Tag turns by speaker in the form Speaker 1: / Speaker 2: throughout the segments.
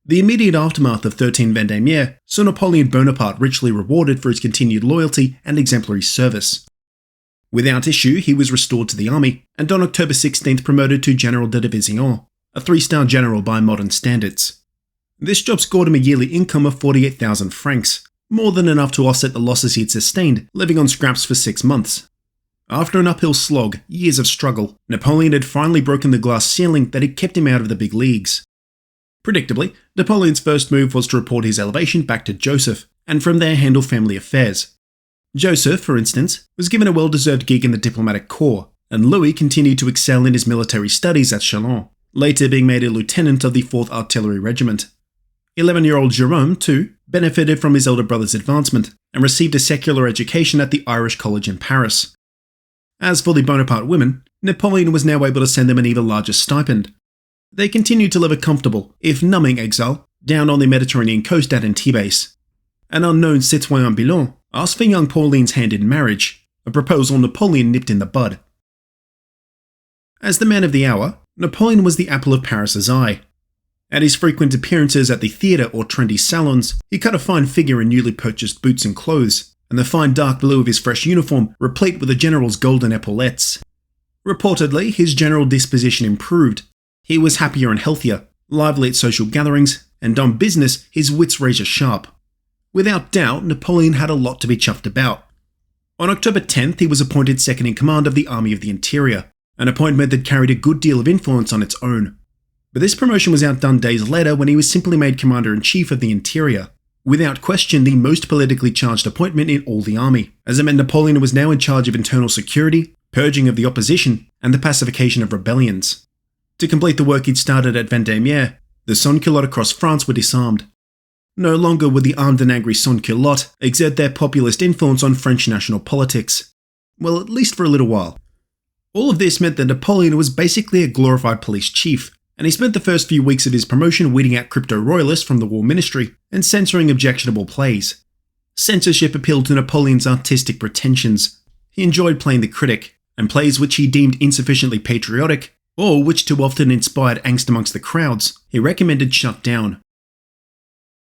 Speaker 1: The immediate aftermath of 13 Vendémiaire saw Napoleon Bonaparte richly rewarded for his continued loyalty and exemplary service. Without issue, he was restored to the army, and on October 16th promoted to General de Division, a 3-star general by modern standards. This job scored him a yearly income of 48,000 francs, more than enough to offset the losses he had sustained living on scraps for 6 months. After an uphill slog, years of struggle, Napoleon had finally broken the glass ceiling that had kept him out of the big leagues. Predictably, Napoleon's first move was to report his elevation back to Joseph, and from there handle family affairs. Joseph, for instance, was given a well-deserved gig in the diplomatic corps, and Louis continued to excel in his military studies at Chalon, later being made a lieutenant of the 4th Artillery Regiment. 11-year-old Jérôme, too, benefited from his elder brother's advancement, and received a secular education at the Irish College in Paris. As for the Bonaparte women, Napoleon was now able to send them an even larger stipend. They continued to live a comfortable, if numbing exile, down on the Mediterranean coast at Antibes. An unknown citoyen Bilan asked for young Pauline's hand in marriage, a proposal Napoleon nipped in the bud. As the man of the hour, Napoleon was the apple of Paris's eye. At his frequent appearances at the theatre or trendy salons, he cut a fine figure in newly purchased boots and clothes, and the fine dark blue of his fresh uniform replete with the general's golden epaulettes. Reportedly, his general disposition improved. He was happier and healthier, lively at social gatherings, and on business, his wits razor sharp. Without doubt, Napoleon had a lot to be chuffed about. On October 10th, he was appointed second in command of the Army of the Interior, an appointment that carried a good deal of influence on its own. But this promotion was outdone days later when he was simply made Commander-in-Chief of the Interior, without question the most politically charged appointment in all the army, as it meant Napoleon was now in charge of internal security, purging of the opposition, and the pacification of rebellions. To complete the work he'd started at Vendémiaire, the sans-culottes across France were disarmed. No longer would the armed and angry sans-culottes exert their populist influence on French national politics. Well, at least for a little while. All of this meant that Napoleon was basically a glorified police chief, and he spent the first few weeks of his promotion weeding out crypto-royalists from the war ministry and censoring objectionable plays. Censorship appealed to Napoleon's artistic pretensions. He enjoyed playing the critic, and plays which he deemed insufficiently patriotic, or which too often inspired angst amongst the crowds, he recommended shut down.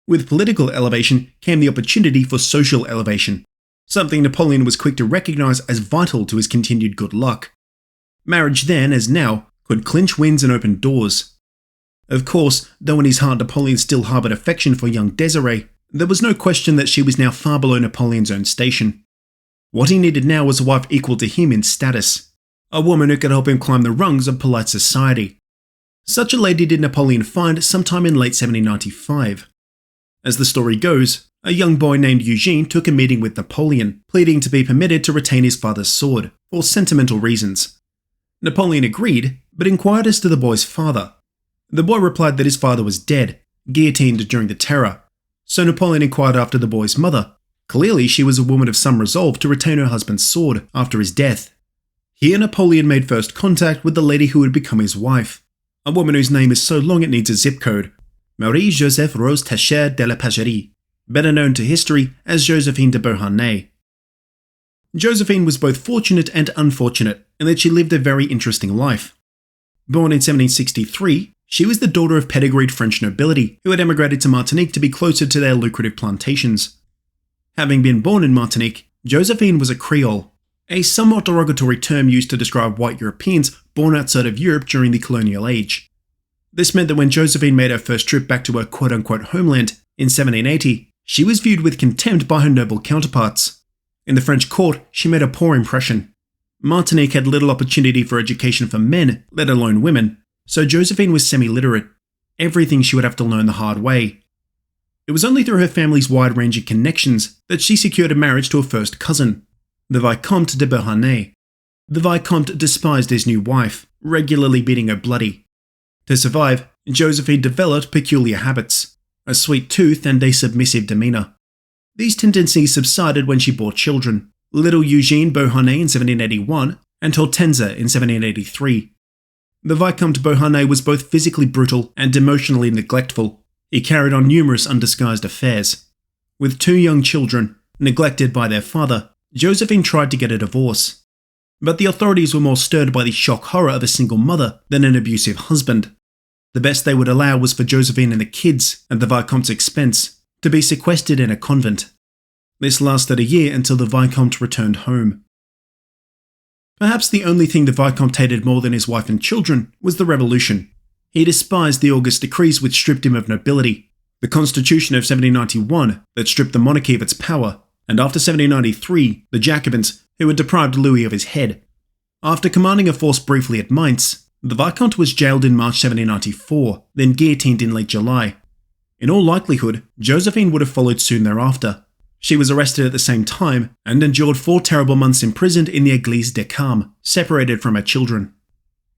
Speaker 1: With political elevation came the opportunity for social elevation, something Napoleon was quick to recognise as vital to his continued good luck. Marriage then, as now, could clinch wins and open doors. Of course, though in his heart Napoleon still harboured affection for young Désirée, there was no question that she was now far below Napoleon's own station. What he needed now was a wife equal to him in status, a woman who could help him climb the rungs of polite society. Such a lady did Napoleon find sometime in late 1795. As the story goes, a young boy named Eugene took a meeting with Napoleon, pleading to be permitted to retain his father's sword, for sentimental reasons. Napoleon agreed, but inquired as to the boy's father. The boy replied that his father was dead, guillotined during the Terror. So Napoleon inquired after the boy's mother. Clearly, she was a woman of some resolve to retain her husband's sword after his death. Here Napoleon made first contact with the lady who would become his wife, a woman whose name is so long it needs a zip code. Marie-Joseph Rose Tachère de la Pagerie, better known to history as Josephine de Beauharnais. Josephine was both fortunate and unfortunate in that she lived a very interesting life. Born in 1763, she was the daughter of pedigreed French nobility who had emigrated to Martinique to be closer to their lucrative plantations. Having been born in Martinique, Josephine was a Creole, a somewhat derogatory term used to describe white Europeans born outside of Europe during the colonial age. This meant that when Josephine made her first trip back to her quote-unquote homeland in 1780, she was viewed with contempt by her noble counterparts. In the French court, she made a poor impression. Martinique had little opportunity for education for men, let alone women, so Josephine was semi-literate. Everything she would have to learn the hard way. It was only through her family's wide-ranging connections that she secured a marriage to a first cousin, the Vicomte de Beauharnais. The Vicomte despised his new wife, regularly beating her bloody. To survive, Josephine developed peculiar habits, a sweet tooth and a submissive demeanour. These tendencies subsided when she bore children, little Eugene Beauharnais in 1781 and Hortense in 1783. The Vicomte Beauharnais was both physically brutal and emotionally neglectful. He carried on numerous undisguised affairs. With 2 young children, neglected by their father, Josephine tried to get a divorce. But the authorities were more stirred by the shock horror of a single mother than an abusive husband. The best they would allow was for Josephine and the kids, at the Vicomte's expense, to be sequestered in a convent. This lasted a year until the Vicomte returned home. Perhaps the only thing the Vicomte hated more than his wife and children was the revolution. He despised the August decrees which stripped him of nobility, the Constitution of 1791 that stripped the monarchy of its power, and after 1793, the Jacobins, who had deprived Louis of his head. After commanding a force briefly at Mainz, the Vicomte was jailed in March 1794, then guillotined in late July. In all likelihood, Josephine would have followed soon thereafter. She was arrested at the same time and endured 4 terrible months imprisoned in the Église des Carmes, separated from her children.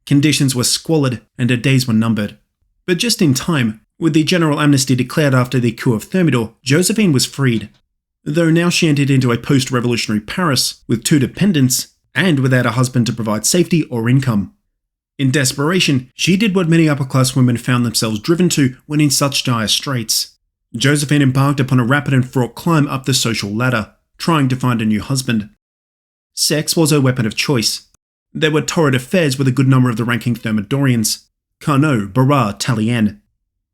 Speaker 1: Conditions were squalid and her days were numbered. But just in time, with the general amnesty declared after the coup of Thermidor, Josephine was freed. Though now she entered into a post-revolutionary Paris with 2 dependents and without a husband to provide safety or income. In desperation, she did what many upper-class women found themselves driven to when in such dire straits. Josephine embarked upon a rapid and fraught climb up the social ladder, trying to find a new husband. Sex was her weapon of choice. There were torrid affairs with a good number of the ranking Thermidorians, Carnot, Barras, Tallien.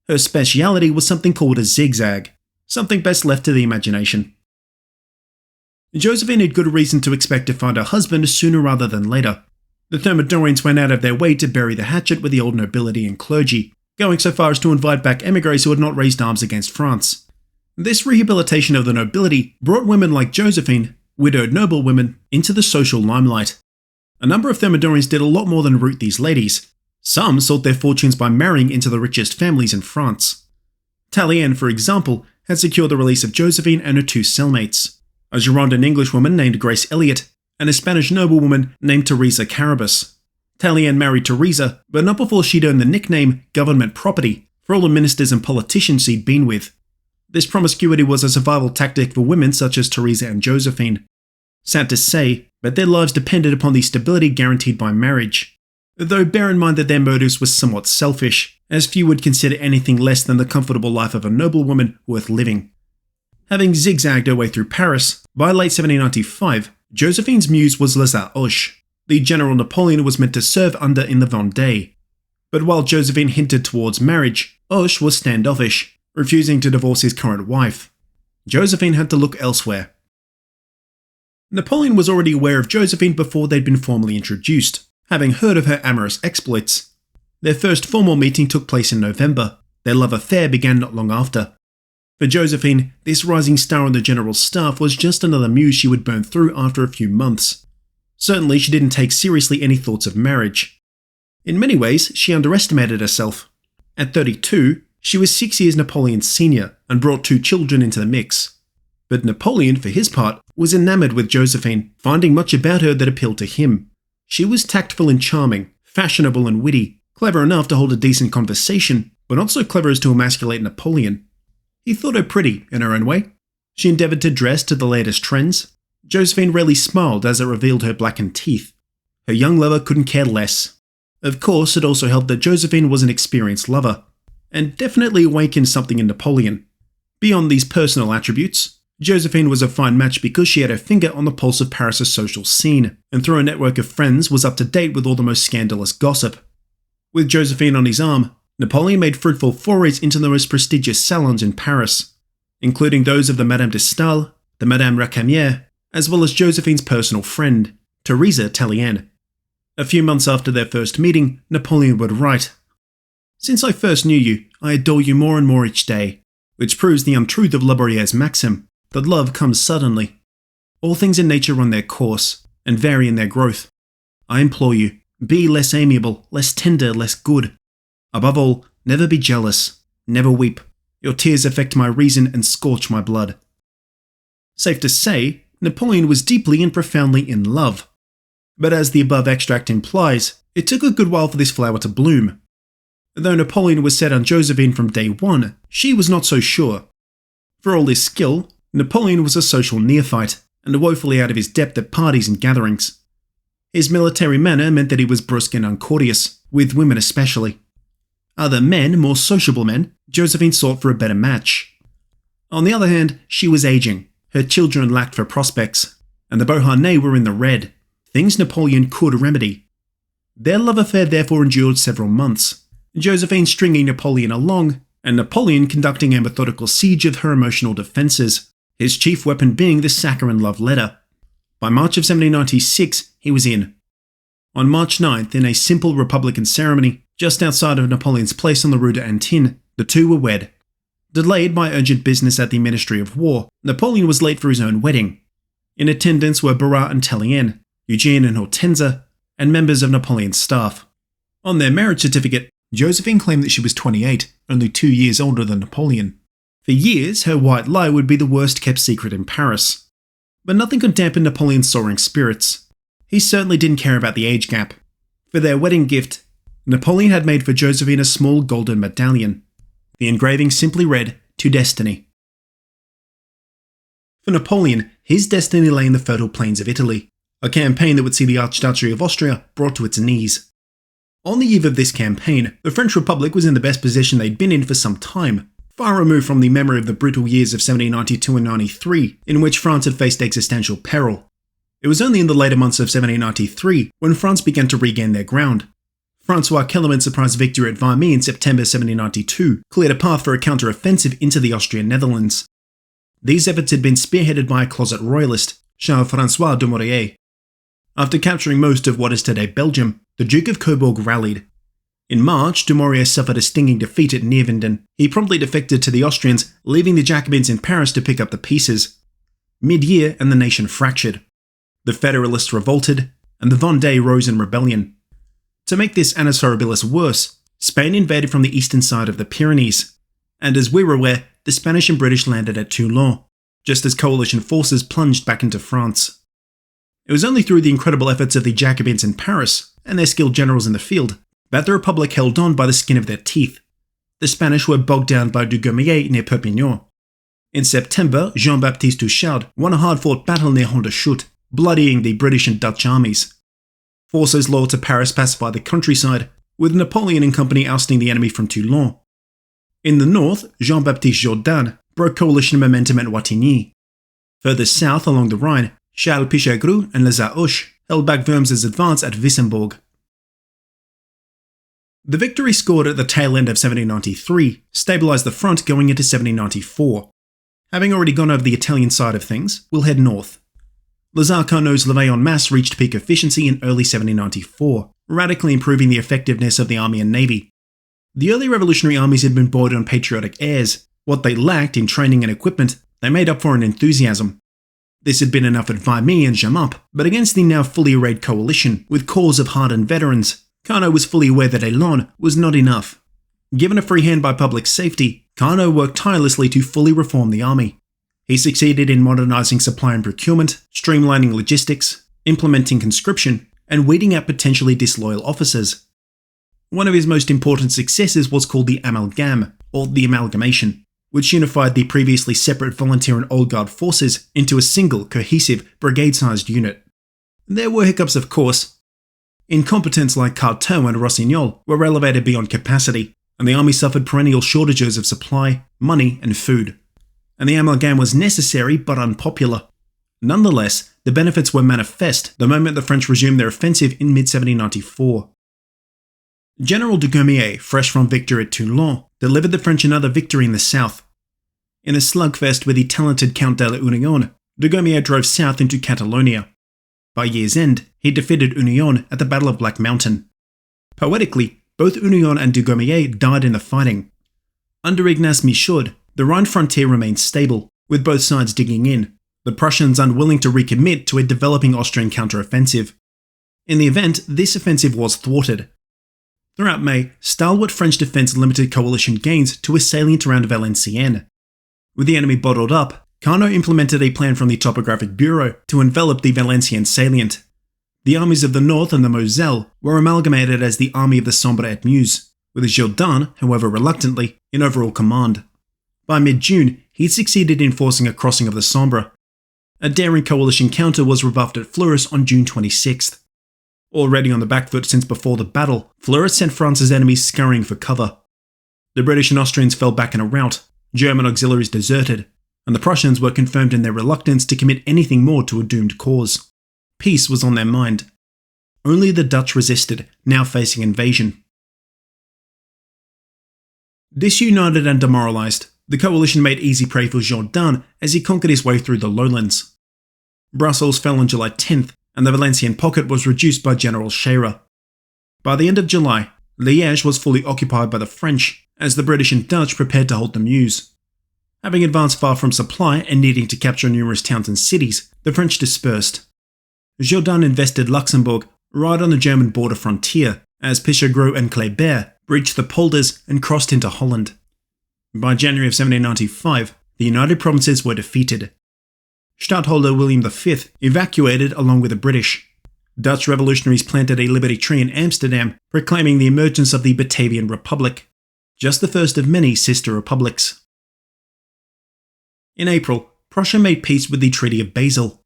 Speaker 1: Her speciality was something called a zigzag, something best left to the imagination. Josephine had good reason to expect to find a husband sooner rather than later. The Thermidorians went out of their way to bury the hatchet with the old nobility and clergy, going so far as to invite back émigrés who had not raised arms against France. This rehabilitation of the nobility brought women like Josephine, widowed noblewomen, into the social limelight. A number of Thermidorians did a lot more than root these ladies. Some sought their fortunes by marrying into the richest families in France. Tallien, for example, had secured the release of Josephine and her 2 cellmates, a Girondin Englishwoman named Grace Elliott, and a Spanish noblewoman named Teresa Carabas. Tallien married Teresa, but not before she'd earned the nickname government property for all the ministers and politicians she'd been with. This promiscuity was a survival tactic for women such as Teresa and Josephine. Sad to say, but their lives depended upon the stability guaranteed by marriage. Though bear in mind that their motives were somewhat selfish, as few would consider anything less than the comfortable life of a noblewoman worth living. Having zigzagged her way through Paris, by late 1795, Josephine's muse was Lazare Hoche, the general Napoleon was meant to serve under in the Vendée. But while Josephine hinted towards marriage, Hoche was standoffish, refusing to divorce his current wife. Josephine had to look elsewhere. Napoleon was already aware of Josephine before they'd been formally introduced, having heard of her amorous exploits. Their first formal meeting took place in November. Their love affair began not long after. For Josephine, this rising star on the general's staff was just another muse she would burn through after a few months. Certainly she didn't take seriously any thoughts of marriage. In many ways, she underestimated herself. At 32, she was 6 years Napoleon's senior and brought 2 children into the mix. But Napoleon, for his part, was enamoured with Josephine, finding much about her that appealed to him. She was tactful and charming, fashionable and witty, clever enough to hold a decent conversation, but not so clever as to emasculate Napoleon. He thought her pretty, in her own way. She endeavoured to dress to the latest trends. Josephine rarely smiled as it revealed her blackened teeth. Her young lover couldn't care less. Of course, it also helped that Josephine was an experienced lover, and definitely awakened something in Napoleon. Beyond these personal attributes, Josephine was a fine match because she had her finger on the pulse of Paris' social scene, and through a network of friends was up to date with all the most scandalous gossip. With Josephine on his arm, Napoleon made fruitful forays into the most prestigious salons in Paris, including those of the Madame d'Esdaile, the Madame Recamier, as well as Josephine's personal friend, Teresa Tallien. A few months after their first meeting, Napoleon would write, "Since I first knew you, I adore you more and more each day," which proves the untruth of La Bruyère's maxim, that love comes suddenly. All things in nature run their course, and vary in their growth. I implore you, be less amiable, less tender, less good. Above all, never be jealous, never weep. Your tears affect my reason and scorch my blood. Safe to say, Napoleon was deeply and profoundly in love. But as the above extract implies, it took a good while for this flower to bloom. Though Napoleon was set on Josephine from day one, she was not so sure. For all his skill, Napoleon was a social neophyte, and woefully out of his depth at parties and gatherings. His military manner meant that he was brusque and uncourteous, with women especially. Other men, more sociable men, Josephine sought for a better match. On the other hand, she was aging, her children lacked for prospects, and the Beauharnais were in the red, things Napoleon could remedy. Their love affair therefore endured several months, Josephine stringing Napoleon along, and Napoleon conducting a methodical siege of her emotional defences, his chief weapon being the saccharine love letter. By March of 1796, he was in. On March 9th, in a simple Republican ceremony, just outside of Napoleon's place on the Rue d'Antin, the two were wed. Delayed by urgent business at the Ministry of War, Napoleon was late for his own wedding. In attendance were Barras and Tallien, Eugene and Hortense, and members of Napoleon's staff. On their marriage certificate, Josephine claimed that she was 28, only 2 years older than Napoleon. For years, her white lie would be the worst kept secret in Paris. But nothing could dampen Napoleon's soaring spirits. He certainly didn't care about the age gap. For their wedding gift, Napoleon had made for Josephine a small golden medallion. The engraving simply read, "To Destiny." For Napoleon, his destiny lay in the fertile plains of Italy, a campaign that would see the Archduchy of Austria brought to its knees. On the eve of this campaign, the French Republic was in the best position they'd been in for some time, far removed from the memory of the brutal years of 1792 and 93, in which France had faced existential peril. It was only in the later months of 1793 when France began to regain their ground. Francois Kellermann's surprise victory at Valmy in September 1792 cleared a path for a counter-offensive into the Austrian Netherlands. These efforts had been spearheaded by a closet royalist, Charles-François de Maurier. After capturing most of what is today Belgium, the Duke of Coburg rallied. In March, de Maurier suffered a stinging defeat at Neerwinden. He promptly defected to the Austrians, leaving the Jacobins in Paris to pick up the pieces. Mid-year, and the nation fractured. The Federalists revolted, and the Vendée rose in rebellion. To make this annus horribilis worse, Spain invaded from the eastern side of the Pyrenees, and as we were aware, the Spanish and British landed at Toulon, just as coalition forces plunged back into France. It was only through the incredible efforts of the Jacobins in Paris, and their skilled generals in the field, that the Republic held on by the skin of their teeth. The Spanish were bogged down by Dugommier near Perpignan. In September, Jean-Baptiste Touchard won a hard-fought battle near Honderschut, bloodying the British and Dutch armies. Forces loyal to Paris pacified the countryside, with Napoleon and company ousting the enemy from Toulon. In the north, Jean-Baptiste Jourdan broke coalition momentum at Wattignies. Further south along the Rhine, Charles Pichegru and Lazare Hoche held back Worms's advance at Wissembourg. The victory scored at the tail end of 1793 stabilised the front going into 1794. Having already gone over the Italian side of things, we'll head north. Lazare Carnot's levée en masse reached peak efficiency in early 1794, radically improving the effectiveness of the army and navy. The early revolutionary armies had been buoyed on patriotic airs. What they lacked in training and equipment, they made up for in enthusiasm. This had been enough at Valmy and Jemappes, but against the now fully arrayed coalition, with corps of hardened veterans, Carnot was fully aware that Élan was not enough. Given a free hand by public safety, Carnot worked tirelessly to fully reform the army. He succeeded in modernising supply and procurement, streamlining logistics, implementing conscription, and weeding out potentially disloyal officers. One of his most important successes was called the Amalgame, or the Amalgamation, which unified the previously separate volunteer and old guard forces into a single, cohesive, brigade-sized unit. There were hiccups, of course. Incompetents like Carteau and Rossignol were elevated beyond capacity, and the army suffered perennial shortages of supply, money, and food. And the amalgam was necessary but unpopular. Nonetheless, the benefits were manifest the moment the French resumed their offensive in mid-1794. General Dugommier, fresh from victory at Toulon, delivered the French another victory in the south. In a slugfest with the talented Count de la Union, Dugommier drove south into Catalonia. By year's end, he defeated Union at the Battle of Black Mountain. Poetically, both Union and Dugommier died in the fighting. Under Ignace Michaud, the Rhine frontier remained stable, with both sides digging in, the Prussians unwilling to recommit to a developing Austrian counteroffensive. In the event, this offensive was thwarted. Throughout May, stalwart French defence limited coalition gains to a salient around Valenciennes. With the enemy bottled up, Carnot implemented a plan from the Topographic Bureau to envelop the Valenciennes salient. The armies of the north and the Moselle were amalgamated as the Army of the Sambre et Meuse, with Jourdan, however reluctantly, in overall command. By mid-June, he'd succeeded in forcing a crossing of the Sambre. A daring coalition counter was rebuffed at Fleurus on June 26th. Already on the back foot since before the battle, Fleurus sent France's enemies scurrying for cover. The British and Austrians fell back in a rout, German auxiliaries deserted, and the Prussians were confirmed in their reluctance to commit anything more to a doomed cause. Peace was on their mind. Only the Dutch resisted, now facing invasion. Disunited and demoralised, the coalition made easy prey for Jourdan as he conquered his way through the lowlands. Brussels fell on July 10th, and the Valencian pocket was reduced by General Scherer. By the end of July, Liège was fully occupied by the French, as the British and Dutch prepared to hold the Meuse. Having advanced far from supply and needing to capture numerous towns and cities, the French dispersed. Jourdan invested Luxembourg right on the German border frontier, as Pichegru and Kléber breached the polders and crossed into Holland. By January of 1795, the United Provinces were defeated. Stadtholder William V evacuated along with the British. Dutch revolutionaries planted a liberty tree in Amsterdam, proclaiming the emergence of the Batavian Republic, just the first of many sister republics. In April, Prussia made peace with the Treaty of Basel.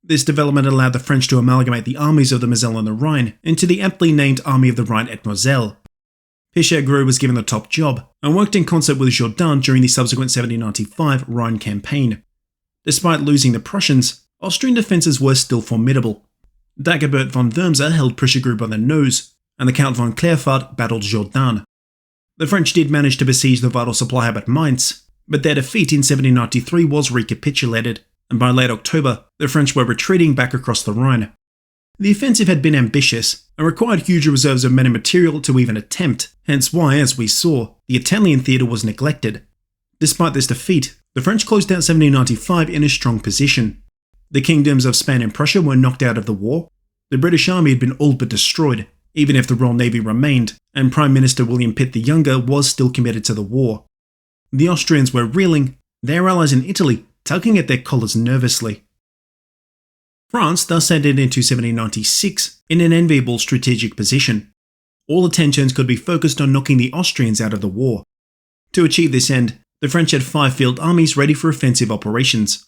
Speaker 1: This development allowed the French to amalgamate the armies of the Moselle and the Rhine into the aptly named Army of the Rhine et Moselle. Pichegru was given the top job and worked in concert with Jourdan during the subsequent 1795 Rhine campaign. Despite losing the Prussians, Austrian defences were still formidable. Dagobert von Wurmser held Pichegru by the nose, and the Count von Clerfurt battled Jourdan. The French did manage to besiege the vital supply hub at Mainz, but their defeat in 1793 was recapitulated, and by late October, the French were retreating back across the Rhine. The offensive had been ambitious, and required huge reserves of men and material to even attempt, hence why, as we saw, the Italian theatre was neglected. Despite this defeat, the French closed out 1795 in a strong position. The kingdoms of Spain and Prussia were knocked out of the war, the British army had been all but destroyed, even if the Royal Navy remained, and Prime Minister William Pitt the Younger was still committed to the war. The Austrians were reeling, their allies in Italy tugging at their collars nervously. France thus entered into 1796 in an enviable strategic position. All attentions could be focused on knocking the Austrians out of the war. To achieve this end, the French had 5 field armies ready for offensive operations.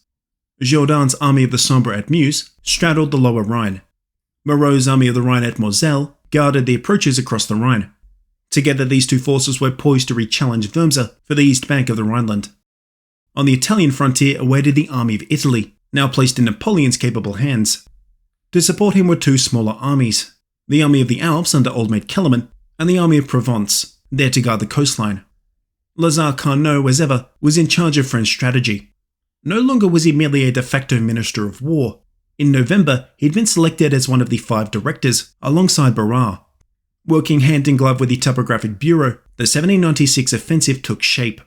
Speaker 1: Jourdan's Army of the Sambre at Meuse straddled the lower Rhine. Moreau's Army of the Rhine at Moselle guarded the approaches across the Rhine. Together, these two forces were poised to re-challenge Wurmser for the east bank of the Rhineland. On the Italian frontier awaited the Army of Italy, now placed in Napoleon's capable hands. To support him were 2 smaller armies, the Army of the Alps under Old Maid Kellerman, and the Army of Provence, there to guard the coastline. Lazare Carnot, as ever, was in charge of French strategy. No longer was he merely a de facto Minister of War. In November, he'd been selected as one of the 5 directors, alongside Barras. Working hand in glove with the Topographic Bureau, the 1796 offensive took shape.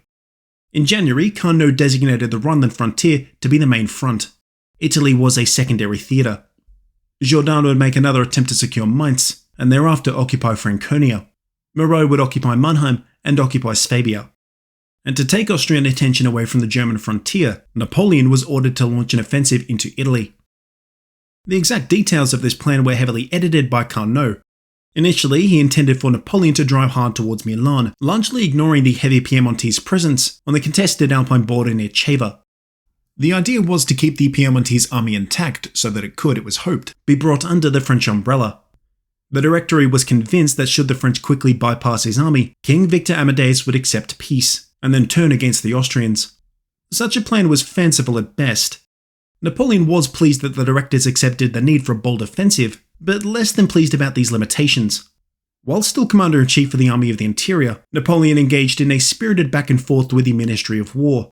Speaker 1: In January, Carnot designated the Rhineland frontier to be the main front. Italy was a secondary theatre. Jourdan would make another attempt to secure Mainz, and thereafter occupy Franconia. Moreau would occupy Mannheim and occupy Swabia. And to take Austrian attention away from the German frontier, Napoleon was ordered to launch an offensive into Italy. The exact details of this plan were heavily edited by Carnot. Initially, he intended for Napoleon to drive hard towards Milan, largely ignoring the heavy Piemontese presence on the contested Alpine border near Ceva. The idea was to keep the Piemontese army intact so that it could, it was hoped, be brought under the French umbrella. The Directory was convinced that should the French quickly bypass his army, King Victor Amadeus would accept peace, and then turn against the Austrians. Such a plan was fanciful at best. Napoleon was pleased that the directors accepted the need for a bold offensive, but less than pleased about these limitations. While still Commander-in-Chief for the Army of the Interior, Napoleon engaged in a spirited back and forth with the Ministry of War.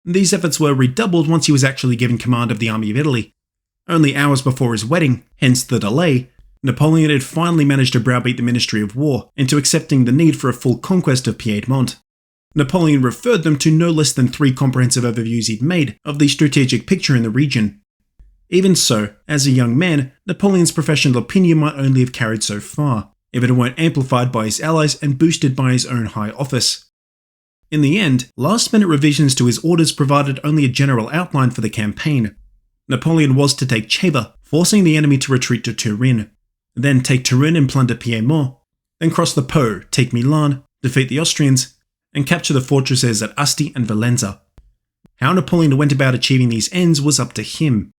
Speaker 1: These efforts were redoubled once he was actually given command of the Army of Italy. Only hours before his wedding, hence the delay, Napoleon had finally managed to browbeat the Ministry of War into accepting the need for a full conquest of Piedmont. Napoleon referred them to no less than 3 comprehensive overviews he'd made of the strategic picture in the region. Even so, as a young man, Napoleon's professional opinion might only have carried so far, if it weren't amplified by his allies and boosted by his own high office. In the end, last-minute revisions to his orders provided only a general outline for the campaign. Napoleon was to take Ceva, forcing the enemy to retreat to Turin, then take Turin and plunder Piedmont, then cross the Po, take Milan, defeat the Austrians, and capture the fortresses at Asti and Valenza. How Napoleon went about achieving these ends was up to him.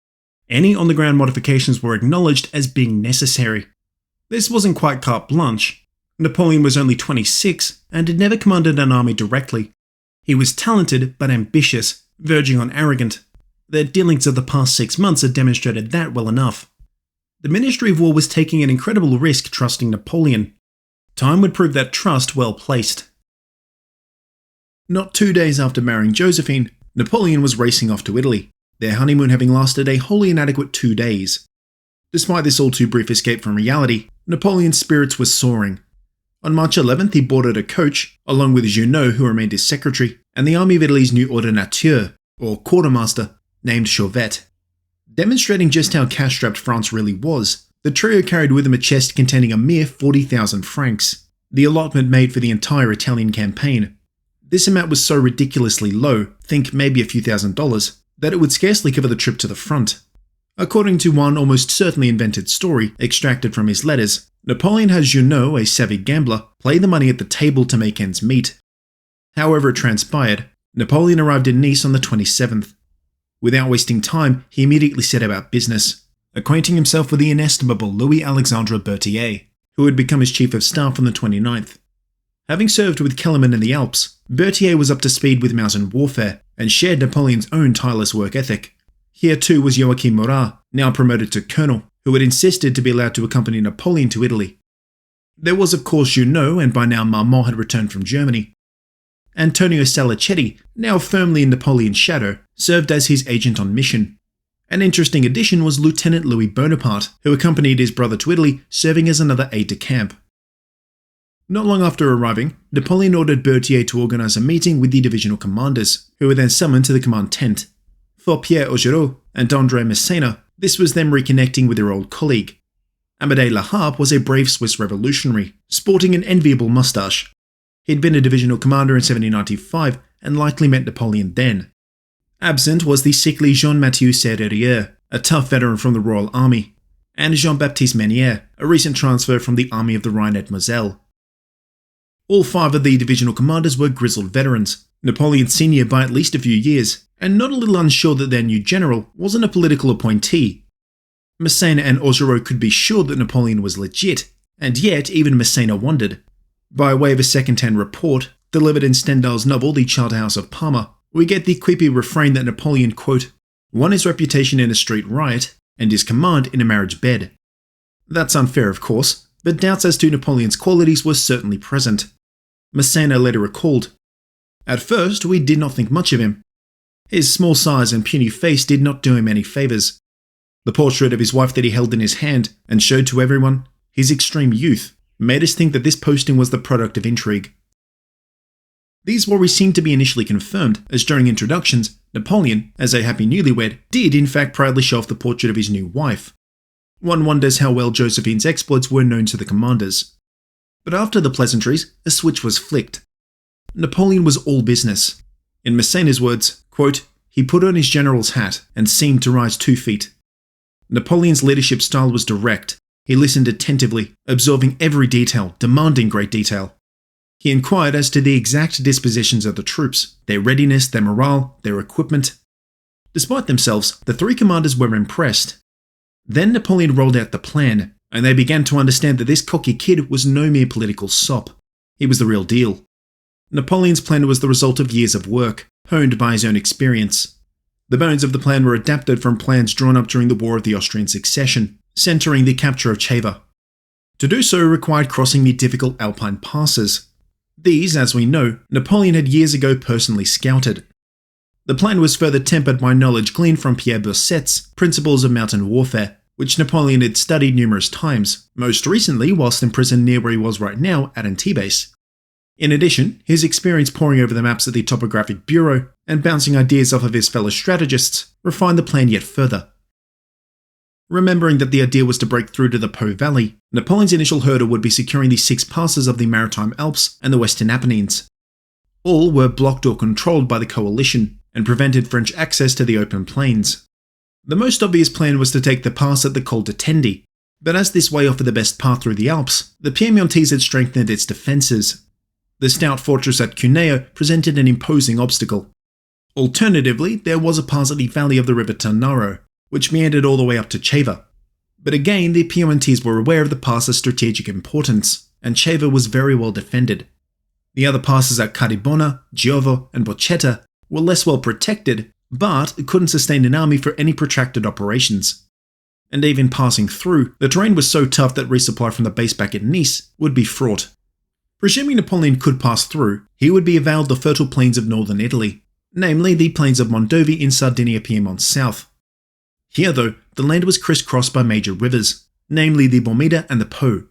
Speaker 1: Any on-the-ground modifications were acknowledged as being necessary. This wasn't quite carte blanche. Napoleon was only 26 and had never commanded an army directly. He was talented but ambitious, verging on arrogant. The dealings of the past 6 months had demonstrated that well enough. The Ministry of War was taking an incredible risk trusting Napoleon. Time would prove that trust well placed. Not 2 days after marrying Josephine, Napoleon was racing off to Italy, their honeymoon having lasted a wholly inadequate 2 days. Despite this all too brief escape from reality, Napoleon's spirits were soaring. On March 11th, he boarded a coach, along with Junot, who remained his secretary, and the Army of Italy's new ordinateur, or quartermaster, named Chauvet. Demonstrating just how cash-strapped France really was, the trio carried with them a chest containing a mere 40,000 francs, the allotment made for the entire Italian campaign. This amount was so ridiculously low, think maybe a few $1,000s, that it would scarcely cover the trip to the front. According to one almost certainly invented story extracted from his letters, Napoleon had Junot, a savvy gambler, play the money at the table to make ends meet. However it transpired, Napoleon arrived in Nice on the 27th. Without wasting time, he immediately set about business, acquainting himself with the inestimable Louis-Alexandre Berthier, who had become his chief of staff on the 29th. Having served with Kellerman in the Alps, Berthier was up to speed with mountain warfare and shared Napoleon's own tireless work ethic. Here too was Joachim Murat, now promoted to colonel, who had insisted to be allowed to accompany Napoleon to Italy. There was of course Junot, and by now Marmont had returned from Germany. Antonio Salicetti, now firmly in Napoleon's shadow, served as his agent on mission. An interesting addition was Lieutenant Louis Bonaparte, who accompanied his brother to Italy, serving as another aide-de-camp. Not long after arriving, Napoleon ordered Berthier to organize a meeting with the divisional commanders, who were then summoned to the command tent. For Pierre Augereau and André Messena, this was them reconnecting with their old colleague. Amédée Laharpe was a brave Swiss revolutionary, sporting an enviable moustache. He'd been a divisional commander in 1795 and likely met Napoleon then. Absent was the sickly Jean-Mathieu Serrurier, a tough veteran from the Royal Army, and Jean-Baptiste Menier, a recent transfer from the Army of the Rhine at Moselle. All 5 of the divisional commanders were grizzled veterans, Napoleon's senior by at least a few years, and not a little unsure that their new general wasn't a political appointee. Messena and Augereau could be sure that Napoleon was legit, and yet even Messena wondered. By way of a second-hand report, delivered in Stendhal's novel The Charterhouse of Parma, we get the quippy refrain that Napoleon, quote, won his reputation in a street riot, and his command in a marriage bed. That's unfair, of course, but doubts as to Napoleon's qualities were certainly present. Messena later recalled, "At first, we did not think much of him. His small size and puny face did not do him any favours. The portrait of his wife that he held in his hand and showed to everyone, his extreme youth, made us think that this posting was the product of intrigue." These worries seemed to be initially confirmed, as during introductions, Napoleon, as a happy newlywed, did in fact proudly show off the portrait of his new wife. One wonders how well Josephine's exploits were known to the commanders. But after the pleasantries, a switch was flicked. Napoleon was all business. In Messena's words, quote, he put on his general's hat and seemed to rise 2 feet. Napoleon's leadership style was direct. He listened attentively, absorbing every detail, demanding great detail. He inquired as to the exact dispositions of the troops, their readiness, their morale, their equipment. Despite themselves, the 3 commanders were impressed. Then Napoleon rolled out the plan, and they began to understand that this cocky kid was no mere political sop. He was the real deal. Napoleon's plan was the result of years of work, honed by his own experience. The bones of the plan were adapted from plans drawn up during the War of the Austrian Succession, centering the capture of Ceva. To do so required crossing the difficult Alpine passes. These, as we know, Napoleon had years ago personally scouted. The plan was further tempered by knowledge gleaned from Pierre Bousset's Principles of Mountain Warfare, which Napoleon had studied numerous times, most recently whilst imprisoned near where he was right now at Antibes. In addition, his experience poring over the maps at the Topographic Bureau and bouncing ideas off of his fellow strategists refined the plan yet further. Remembering that the idea was to break through to the Po Valley, Napoleon's initial hurdle would be securing the 6 passes of the Maritime Alps and the Western Apennines. All were blocked or controlled by the coalition and prevented French access to the open plains. The most obvious plan was to take the pass at the Col de Tendi, but as this way offered the best path through the Alps, the Piedmontese had strengthened its defences. The stout fortress at Cuneo presented an imposing obstacle. Alternatively, there was a pass at the valley of the river Tanaro, which meandered all the way up to Ceva. But again, the Piedmontese were aware of the pass's strategic importance, and Ceva was very well defended. The other passes at Cadibona, Giovo, and Bocchetta were less well protected, but couldn't sustain an army for any protracted operations. And even passing through, the terrain was so tough that resupply from the base back at Nice would be fraught. Presuming Napoleon could pass through, he would be avowed the fertile plains of northern Italy, namely the plains of Mondovi in Sardinia Piedmont south. Here though, the land was crisscrossed by major rivers, namely the Bormida and the Po.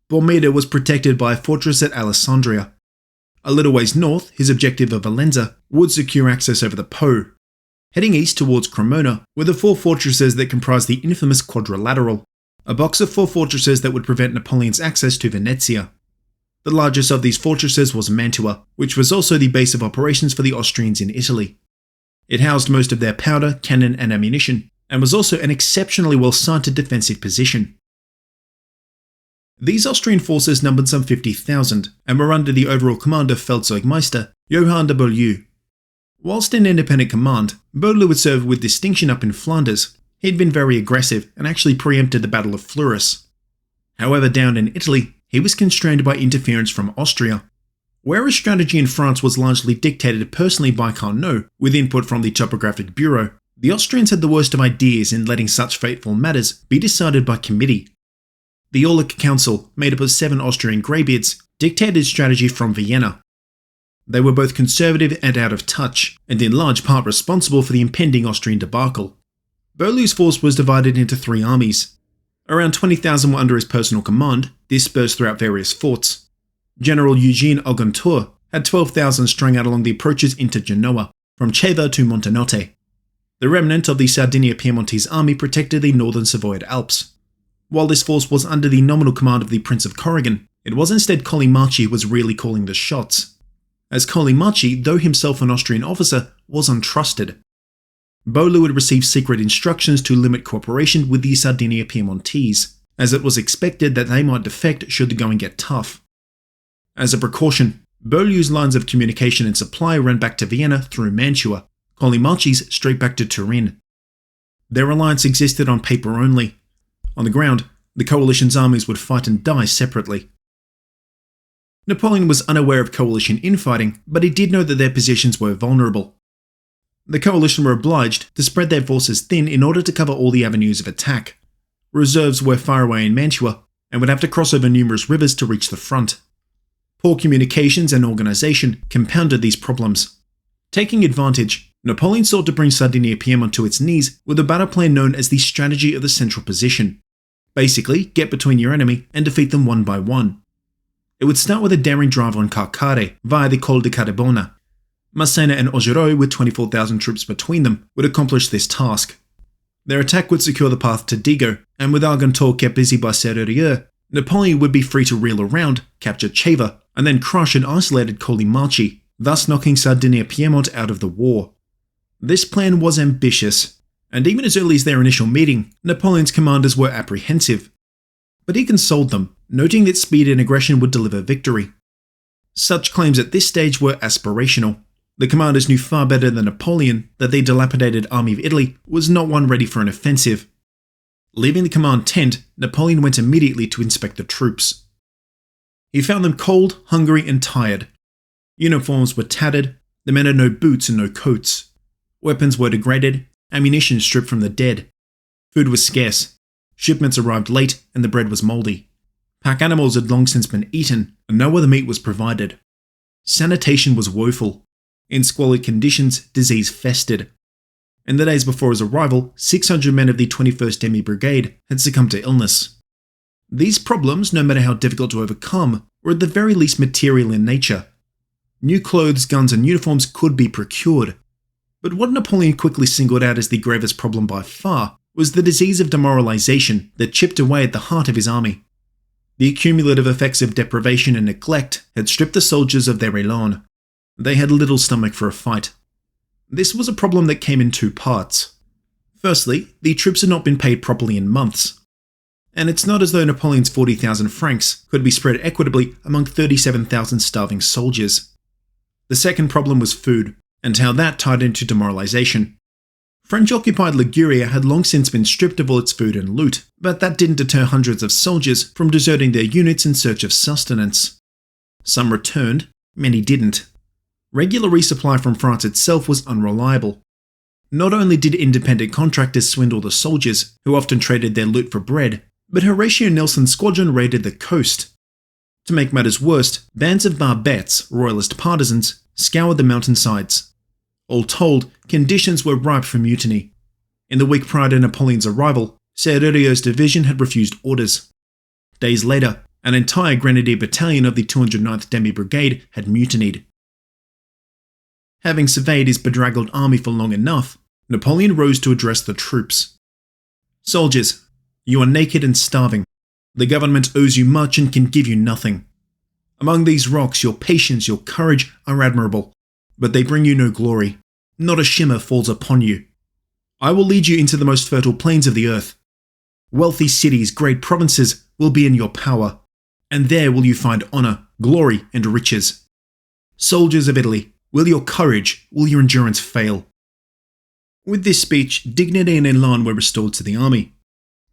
Speaker 1: Bormida was protected by a fortress at Alessandria. A little ways north, his objective of Valenza would secure access over the Po. Heading east towards Cremona were the 4 fortresses that comprised the infamous Quadrilateral, a box of 4 fortresses that would prevent Napoleon's access to Venezia. The largest of these fortresses was Mantua, which was also the base of operations for the Austrians in Italy. It housed most of their powder, cannon and ammunition, and was also an exceptionally well-sited defensive position. These Austrian forces numbered some 50,000 and were under the overall command of Feldzeugmeister Johann de Beaulieu. Whilst in independent command, Beaulieu would serve with distinction up in Flanders. He'd been very aggressive and actually preempted the Battle of Fleurus. However, down in Italy, he was constrained by interference from Austria. Whereas strategy in France was largely dictated personally by Carnot, with input from the Topographic Bureau, the Austrians had the worst of ideas in letting such fateful matters be decided by committee. The Aulic Council, made up of 7 Austrian greybeards, dictated strategy from Vienna. They were both conservative and out of touch, and in large part responsible for the impending Austrian debacle. Beaulieu's force was divided into 3 armies. Around 20,000 were under his personal command, dispersed throughout various forts. General Eugene Augentour had 12,000 strung out along the approaches into Genoa, from Ceva to Montenotte. The remnant of the Sardinia Piemontese army protected the northern Savoyard Alps. While this force was under the nominal command of the Prince of Corrigan, it was instead Collimachi who was really calling the shots. As Collimachi, though himself an Austrian officer, was untrusted. Beaulieu would receive secret instructions to limit cooperation with the Sardinia Piemontese, as it was expected that they might defect should the going get tough. As a precaution, Beaulieu's lines of communication and supply ran back to Vienna through Mantua, Collimachi's straight back to Turin. Their alliance existed on paper only. On the ground, the coalition's armies would fight and die separately. Napoleon was unaware of coalition infighting, but he did know that their positions were vulnerable. The coalition were obliged to spread their forces thin in order to cover all the avenues of attack. Reserves were far away in Mantua, and would have to cross over numerous rivers to reach the front. Poor communications and organisation compounded these problems. Taking advantage, Napoleon sought to bring Sardinia Piedmont to its knees with a battle plan known as the strategy of the central position. Basically, get between your enemy and defeat them one by one. It would start with a daring drive on Carcare via the Col de Cadebona. Massena and Augereau, with 24,000 troops between them, would accomplish this task. Their attack would secure the path to Dego, and with Argentor kept busy by Serrurier, Napoleon would be free to reel around, capture Ceva, and then crush an isolated Collimachi, thus knocking Sardinia Piedmont out of the war. This plan was ambitious, and even as early as their initial meeting, Napoleon's commanders were apprehensive. But he consoled them, noting that speed and aggression would deliver victory. Such claims at this stage were aspirational. The commanders knew far better than Napoleon that the dilapidated army of Italy was not one ready for an offensive. Leaving the command tent, Napoleon went immediately to inspect the troops. He found them cold, hungry, and tired. Uniforms were tattered, the men had no boots and no coats. Weapons were degraded, ammunition stripped from the dead. Food was scarce. Shipments arrived late, and the bread was mouldy. Pack animals had long since been eaten, and no other meat was provided. Sanitation was woeful. In squalid conditions, disease festered. In the days before his arrival, 600 men of the 21st Demi Brigade had succumbed to illness. These problems, no matter how difficult to overcome, were at the very least material in nature. New clothes, guns, and uniforms could be procured. But what Napoleon quickly singled out as the gravest problem by far was the disease of demoralization that chipped away at the heart of his army. The accumulative effects of deprivation and neglect had stripped the soldiers of their élan. They had little stomach for a fight. This was a problem that came in two parts. Firstly, the troops had not been paid properly in months. And it's not as though Napoleon's 40,000 francs could be spread equitably among 37,000 starving soldiers. The second problem was food, and how that tied into demoralization. French-occupied Liguria had long since been stripped of all its food and loot, but that didn't deter hundreds of soldiers from deserting their units in search of sustenance. Some returned, many didn't. Regular resupply from France itself was unreliable. Not only did independent contractors swindle the soldiers, who often traded their loot for bread, but Horatio Nelson's squadron raided the coast. To make matters worse, bands of barbettes, royalist partisans, scoured the mountainsides. All told, conditions were ripe for mutiny. In the week prior to Napoleon's arrival, Serrurio's division had refused orders. Days later, an entire grenadier battalion of the 209th Demi Brigade had mutinied. Having surveyed his bedraggled army for long enough, Napoleon rose to address the troops. "Soldiers, you are naked and starving. The government owes you much and can give you nothing. Among these rocks, your patience, your courage are admirable, but they bring you no glory. Not a shimmer falls upon you. I will lead you into the most fertile plains of the earth. Wealthy cities, great provinces will be in your power, and there will you find honor, glory, and riches. Soldiers of Italy, will your courage, will your endurance fail?" With this speech, dignity and elan were restored to the army.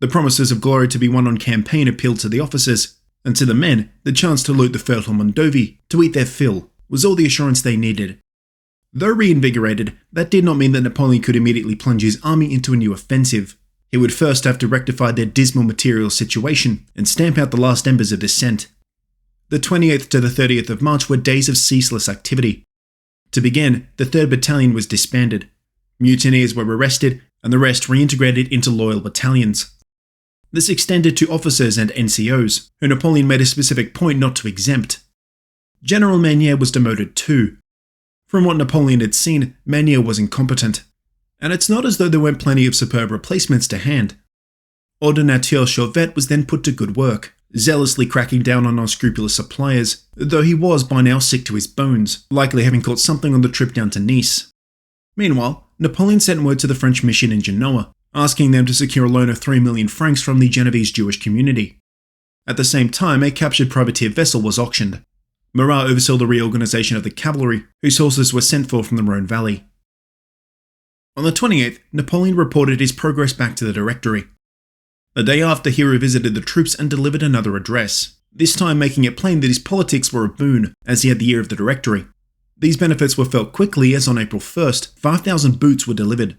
Speaker 1: The promises of glory to be won on campaign appealed to the officers, and to the men, the chance to loot the fertile Mondovi, to eat their fill, was all the assurance they needed. Though reinvigorated, that did not mean that Napoleon could immediately plunge his army into a new offensive. He would first have to rectify their dismal material situation and stamp out the last embers of dissent. The 28th to the 30th of March were days of ceaseless activity. To begin, the 3rd Battalion was disbanded. Mutineers were arrested, and the rest reintegrated into loyal battalions. This extended to officers and NCOs, who Napoleon made a specific point not to exempt. General Manier was demoted too. From what Napoleon had seen, Manier was incompetent. And it's not as though there weren't plenty of superb replacements to hand. Ordonnateur Chauvet was then put to good work, zealously cracking down on unscrupulous suppliers, though he was by now sick to his bones, likely having caught something on the trip down to Nice. Meanwhile, Napoleon sent word to the French mission in Genoa, asking them to secure a loan of 3 million francs from the Genovese Jewish community. At the same time, a captured privateer vessel was auctioned. Murat oversaw the reorganization of the cavalry, whose horses were sent for from the Rhone Valley. On the 28th, Napoleon reported his progress back to the Directory. The day after, he revisited the troops and delivered another address, this time making it plain that his politics were a boon, as he had the ear of the Directory. These benefits were felt quickly as on April 1st, 5,000 boots were delivered.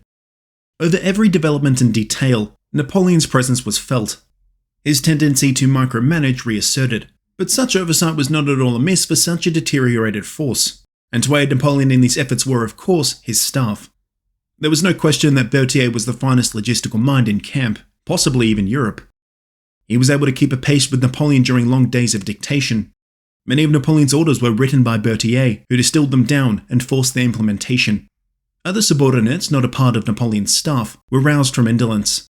Speaker 1: Over every development and detail, Napoleon's presence was felt. His tendency to micromanage reasserted, but such oversight was not at all amiss for such a deteriorated force, and to aid Napoleon in these efforts were, of course, his staff. There was no question that Berthier was the finest logistical mind in camp, possibly even Europe. He was able to keep a pace with Napoleon during long days of dictation. Many of Napoleon's orders were written by Berthier, who distilled them down and forced their implementation. Other subordinates, not a part of Napoleon's staff, were roused from indolence.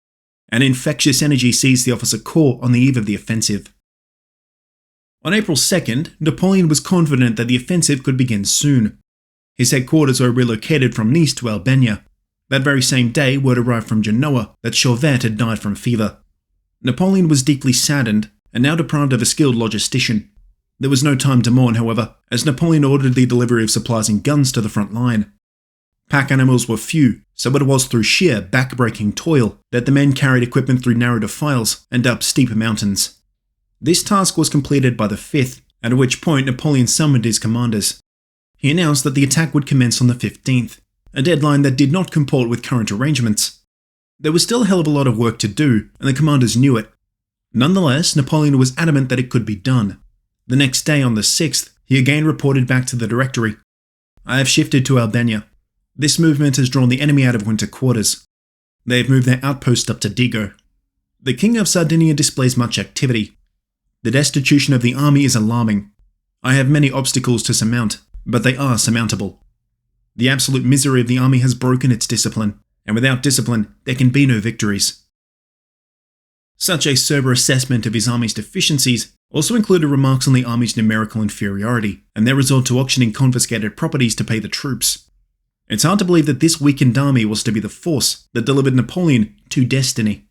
Speaker 1: An infectious energy seized the officer corps on the eve of the offensive. On April 2nd, Napoleon was confident that the offensive could begin soon. His headquarters were relocated from Nice to Albania. That very same day, word arrived from Genoa that Chauvet had died from fever. Napoleon was deeply saddened, and now deprived of a skilled logistician. There was no time to mourn, however, as Napoleon ordered the delivery of supplies and guns to the front line. Pack animals were few, so it was through sheer, back-breaking toil that the men carried equipment through narrow defiles and up steep mountains. This task was completed by the 5th, at which point Napoleon summoned his commanders. He announced that the attack would commence on the 15th, a deadline that did not comport with current arrangements. There was still a hell of a lot of work to do, and the commanders knew it. Nonetheless, Napoleon was adamant that it could be done. The next day, on the 6th, he again reported back to the Directory. "I have shifted to Albania. This movement has drawn the enemy out of winter quarters. They have moved their outpost up to Dego. The King of Sardinia displays much activity. The destitution of the army is alarming. I have many obstacles to surmount, but they are surmountable. The absolute misery of the army has broken its discipline, and without discipline, there can be no victories." Such a sober assessment of his army's deficiencies also included remarks on the army's numerical inferiority, and their resort to auctioning confiscated properties to pay the troops. It's hard to believe that this weakened army was to be the force that delivered Napoleon to destiny.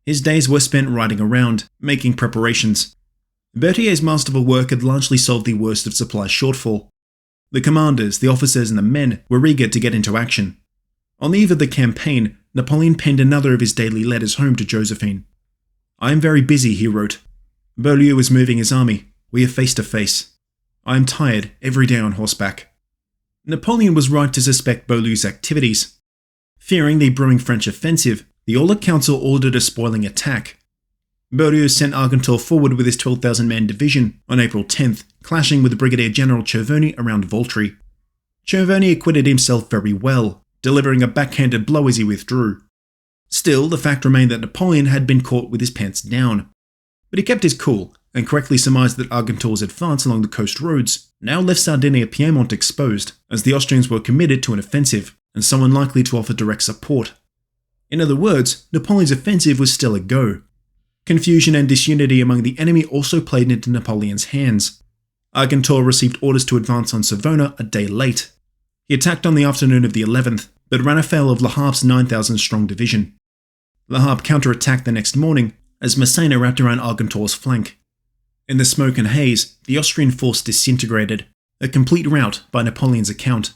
Speaker 1: His days were spent riding around, making preparations. Berthier's masterful work had largely solved the worst of supply shortfall. The commanders, the officers, and the men were eager to get into action. On the eve of the campaign, Napoleon penned another of his daily letters home to Josephine. "I am very busy," he wrote. "Beaulieu is moving his army. We are face to face. I am tired every day on horseback." Napoleon was right to suspect Beaulieu's activities. Fearing the brewing French offensive, the Aulic Council ordered a spoiling attack. Beaulieu sent Argentor forward with his 12,000-man division on April 10th, clashing with Brigadier General Cervoni around Voltri. Cervoni acquitted himself very well, delivering a backhanded blow as he withdrew. Still, the fact remained that Napoleon had been caught with his pants down. But he kept his cool, and correctly surmised that Argentor's advance along the coast roads now left Sardinia-Piedmont exposed, as the Austrians were committed to an offensive, and so unlikely to offer direct support. In other words, Napoleon's offensive was still a go. Confusion and disunity among the enemy also played into Napoleon's hands. Argentor received orders to advance on Savona a day late. He attacked on the afternoon of the 11th, but ran afoul of La Harpe's 9,000-strong division. La Harpe counterattacked the next morning, as Massena wrapped around Argentor's flank. In the smoke and haze, the Austrian force disintegrated, a complete rout by Napoleon's account.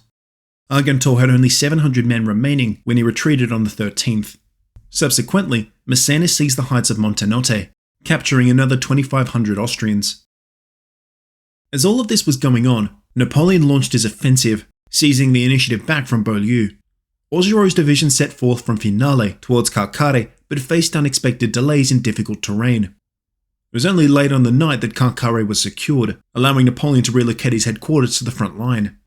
Speaker 1: Argentor had only 700 men remaining when he retreated on the 13th. Subsequently, Massena seized the heights of Montenotte, capturing another 2,500 Austrians. As all of this was going on, Napoleon launched his offensive, seizing the initiative back from Beaulieu. Augereau's division set forth from Finale towards Carcare, but faced unexpected delays in difficult terrain. It was only late on the night that Carcare was secured, allowing Napoleon to relocate his headquarters to the front line.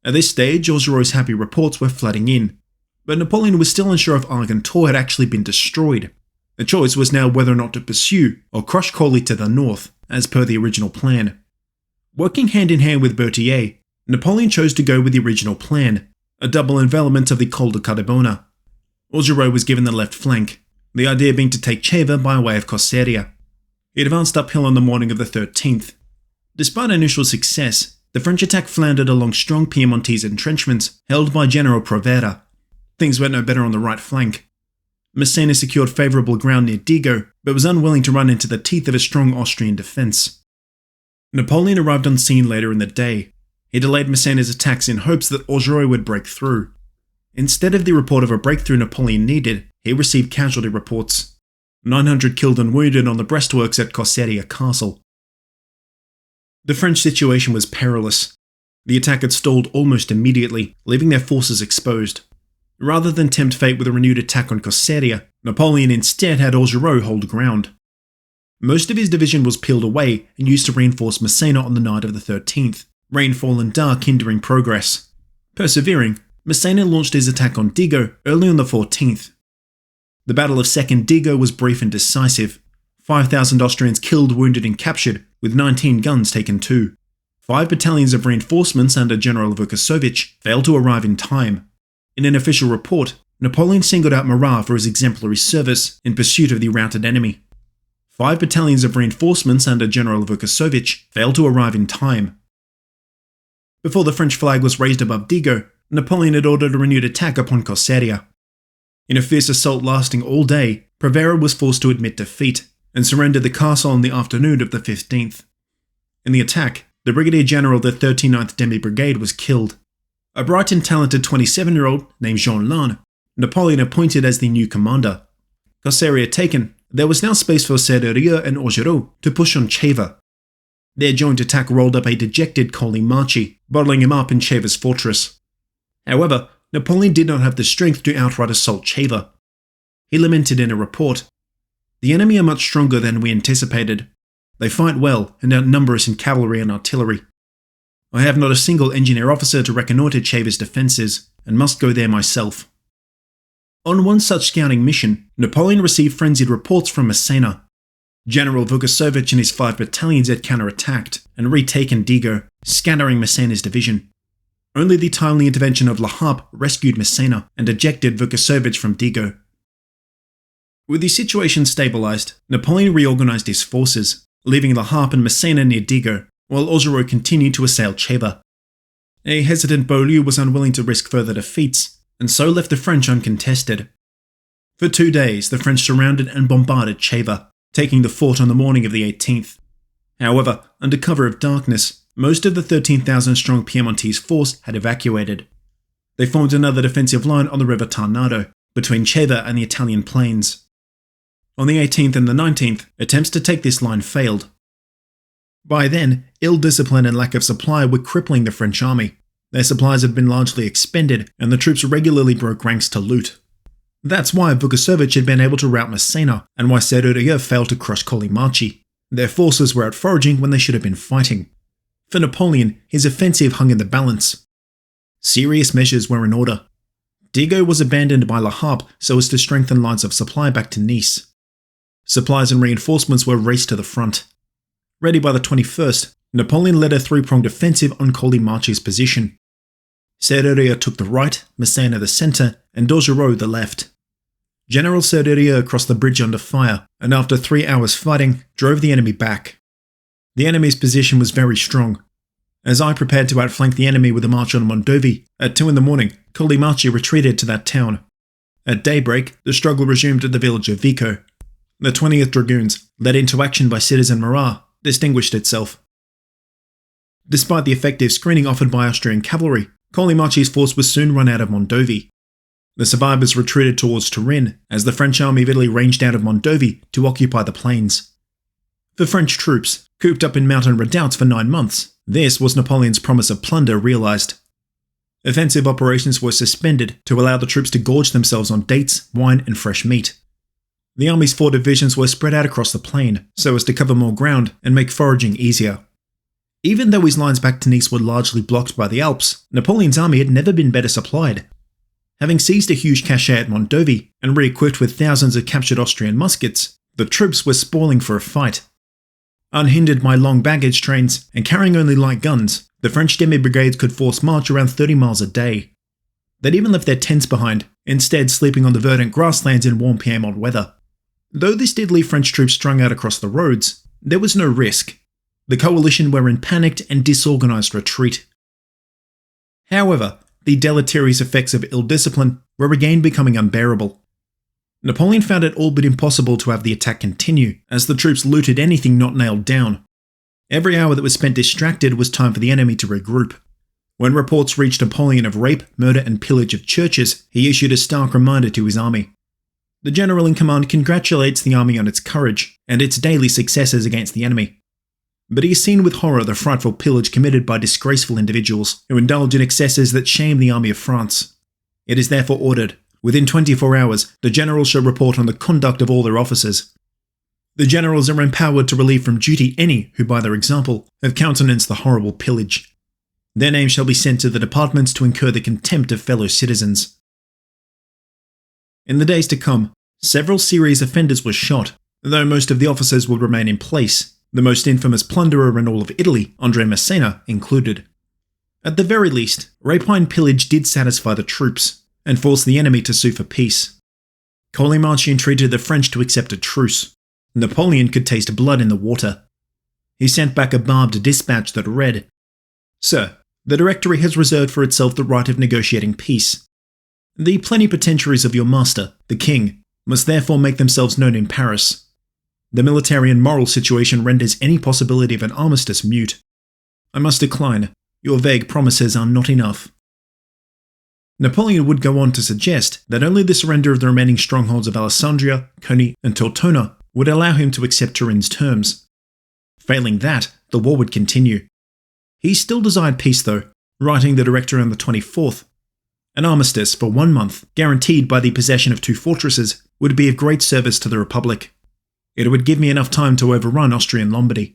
Speaker 1: At this stage, Augereau's happy reports were flooding in, but Napoleon was still unsure if Argentor had actually been destroyed. The choice was now whether or not to pursue or crush Colli to the north, as per the original plan. Working hand in hand with Berthier, Napoleon chose to go with the original plan, a double envelopment of the Col de Cardebona. Augereau was given the left flank, the idea being to take Ceva by way of Cosseria. He advanced uphill on the morning of the 13th. Despite initial success, the French attack floundered along strong Piemontese entrenchments held by General Provera. Things went no better on the right flank. Massena secured favourable ground near Dego, but was unwilling to run into the teeth of a strong Austrian defence. Napoleon arrived on scene later in the day. He delayed Massena's attacks in hopes that Augereau would break through. Instead of the report of a breakthrough Napoleon needed, he received casualty reports. 900 killed and wounded on the breastworks at Cosseria Castle. The French situation was perilous. The attack had stalled almost immediately, leaving their forces exposed. Rather than tempt fate with a renewed attack on Cosseria, Napoleon instead had Augereau hold ground. Most of his division was peeled away and used to reinforce Massena on the night of the 13th, rainfall and dark hindering progress. Persevering, Massena launched his attack on Dego early on the 14th. The Battle of Second Dego was brief and decisive. 5,000 Austrians killed, wounded and captured, with 19 guns taken too. 5 battalions of reinforcements under General Vukasovic failed to arrive in time. In an official report, Napoleon singled out Marat for his exemplary service in pursuit of the routed enemy. 5 battalions of reinforcements under General Vukasovic failed to arrive in time. Before the French flag was raised above Dego, Napoleon had ordered a renewed attack upon Cosseria. In a fierce assault lasting all day, Provera was forced to admit defeat and surrendered the castle on the afternoon of the 15th. In the attack, the Brigadier General of the 39th Demi Brigade was killed. A bright and talented 27-year-old named Jean Lannes, Napoleon appointed as the new commander. Cosseria taken, there was now space for Serrurier and Augereau to push on Ceva. Their joint attack rolled up a dejected Colli Marchi, bottling him up in Ceva's fortress. However, Napoleon did not have the strength to outright assault Ceva. He lamented in a report, "The enemy are much stronger than we anticipated. They fight well and outnumber us in cavalry and artillery. I have not a single engineer officer to reconnoitre Ceva's defences, and must go there myself." On one such scouting mission, Napoleon received frenzied reports from Massena. General Vukasovic and his 5 battalions had counterattacked and retaken Dego, scattering Massena's division. Only the timely intervention of La Harpe rescued Massena and ejected Vukasovic from Dego. With the situation stabilised, Napoleon reorganised his forces, leaving La Harpe and Massena near Dego, while Augereau continued to assail Ceva. A hesitant Beaulieu was unwilling to risk further defeats, and so left the French uncontested. For 2 days, the French surrounded and bombarded Ceva, taking the fort on the morning of the 18th. However, under cover of darkness, most of the 13,000-strong Piemontese force had evacuated. They formed another defensive line on the river Tarnado, between Ceva and the Italian plains. On the 18th and the 19th, attempts to take this line failed. By then, ill discipline and lack of supply were crippling the French army. Their supplies had been largely expended, and the troops regularly broke ranks to loot. That's why Vukocevic had been able to rout Messina, and why Sertoria failed to crush Collimachi. Their forces were out foraging when they should have been fighting. For Napoleon, his offensive hung in the balance. Serious measures were in order. Dego was abandoned by La Harpe so as to strengthen lines of supply back to Nice. Supplies and reinforcements were raced to the front. Ready by the 21st, Napoleon led a three-pronged offensive on Collimachi's position. Sertoria took the right, Messina the centre, and Dogereau the left. General Sertoria crossed the bridge under fire, and after 3 hours fighting, drove the enemy back. The enemy's position was very strong. As I prepared to outflank the enemy with a march on Mondovi, at 2 in the morning, Collimachi retreated to that town. At daybreak, the struggle resumed at the village of Vico. The 20th Dragoons, led into action by Citizen Marat, distinguished itself. Despite the effective screening offered by Austrian cavalry, Collimachi's force was soon run out of Mondovi. The survivors retreated towards Turin as the French army of Italy ranged out of Mondovi to occupy the plains. For French troops, cooped up in mountain redoubts for 9 months, this was Napoleon's promise of plunder realised. Offensive operations were suspended to allow the troops to gorge themselves on dates, wine and fresh meat. The army's 4 divisions were spread out across the plain so as to cover more ground and make foraging easier. Even though his lines back to Nice were largely blocked by the Alps, Napoleon's army had never been better supplied. Having seized a huge cache at Mondovi and re-equipped with thousands of captured Austrian muskets, the troops were spoiling for a fight. Unhindered by long baggage trains and carrying only light guns, the French demi-brigades could force march around 30 miles a day. They'd even left their tents behind, instead sleeping on the verdant grasslands in warm Piedmont weather. Though this did leave French troops strung out across the roads, there was no risk. The coalition were in panicked and disorganised retreat. However, the deleterious effects of ill discipline were again becoming unbearable. Napoleon found it all but impossible to have the attack continue, as the troops looted anything not nailed down. Every hour that was spent distracted was time for the enemy to regroup. When reports reached Napoleon of rape, murder and pillage of churches, he issued a stark reminder to his army. The general in command congratulates the army on its courage and its daily successes against the enemy. But he has seen with horror the frightful pillage committed by disgraceful individuals who indulge in excesses that shame the army of France. It is therefore ordered, within 24 hours, the generals shall report on the conduct of all their officers. The generals are empowered to relieve from duty any who, by their example, have countenanced the horrible pillage. Their names shall be sent to the departments to incur the contempt of fellow citizens. In the days to come, several serious offenders were shot, though most of the officers would remain in place, the most infamous plunderer in all of Italy, André Massena, included. At the very least, rapine pillage did satisfy the troops, and force the enemy to sue for peace. Collimachi entreated the French to accept a truce. Napoleon could taste blood in the water. He sent back a barbed dispatch that read, "Sir, the Directory has reserved for itself the right of negotiating peace. The plenipotentiaries of your master, the king, must therefore make themselves known in Paris. The military and moral situation renders any possibility of an armistice mute. I must decline. Your vague promises are not enough." Napoleon would go on to suggest that only the surrender of the remaining strongholds of Alessandria, Coni, and Tortona would allow him to accept Turin's terms. Failing that, the war would continue. He still desired peace though, writing the Directory on the 24th. An armistice for 1 month, guaranteed by the possession of 2 fortresses, would be of great service to the Republic. It would give me enough time to overrun Austrian Lombardy.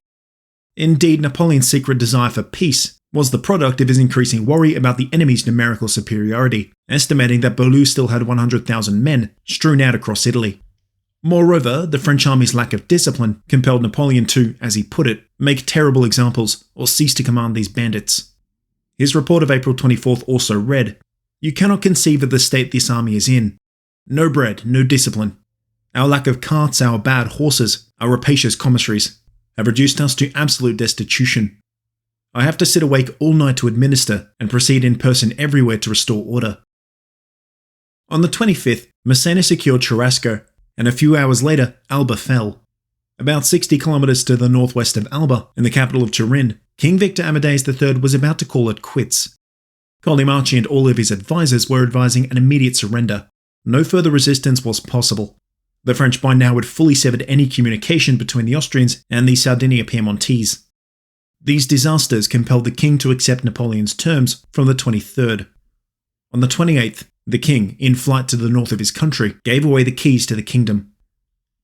Speaker 1: Indeed, Napoleon's secret desire for peace was the product of his increasing worry about the enemy's numerical superiority, estimating that Beaulieu still had 100,000 men strewn out across Italy. Moreover, the French army's lack of discipline compelled Napoleon to, as he put it, make terrible examples or cease to command these bandits. His report of April 24th also read, "You cannot conceive of the state this army is in. No bread, no discipline. Our lack of carts, our bad horses, our rapacious commissaries have reduced us to absolute destitution. I have to sit awake all night to administer and proceed in person everywhere to restore order." On the 25th, Massena secured Cherasco, and a few hours later, Alba fell. About 60 kilometers to the northwest of Alba, in the capital of Turin, King Victor Amadeus III was about to call it quits. Collimachi and all of his advisors were advising an immediate surrender. No further resistance was possible. The French by now had fully severed any communication between the Austrians and the Sardinia Piemontese. These disasters compelled the king to accept Napoleon's terms from the 23rd. On the 28th, The king, in flight to the north of his country, gave away the keys to the kingdom.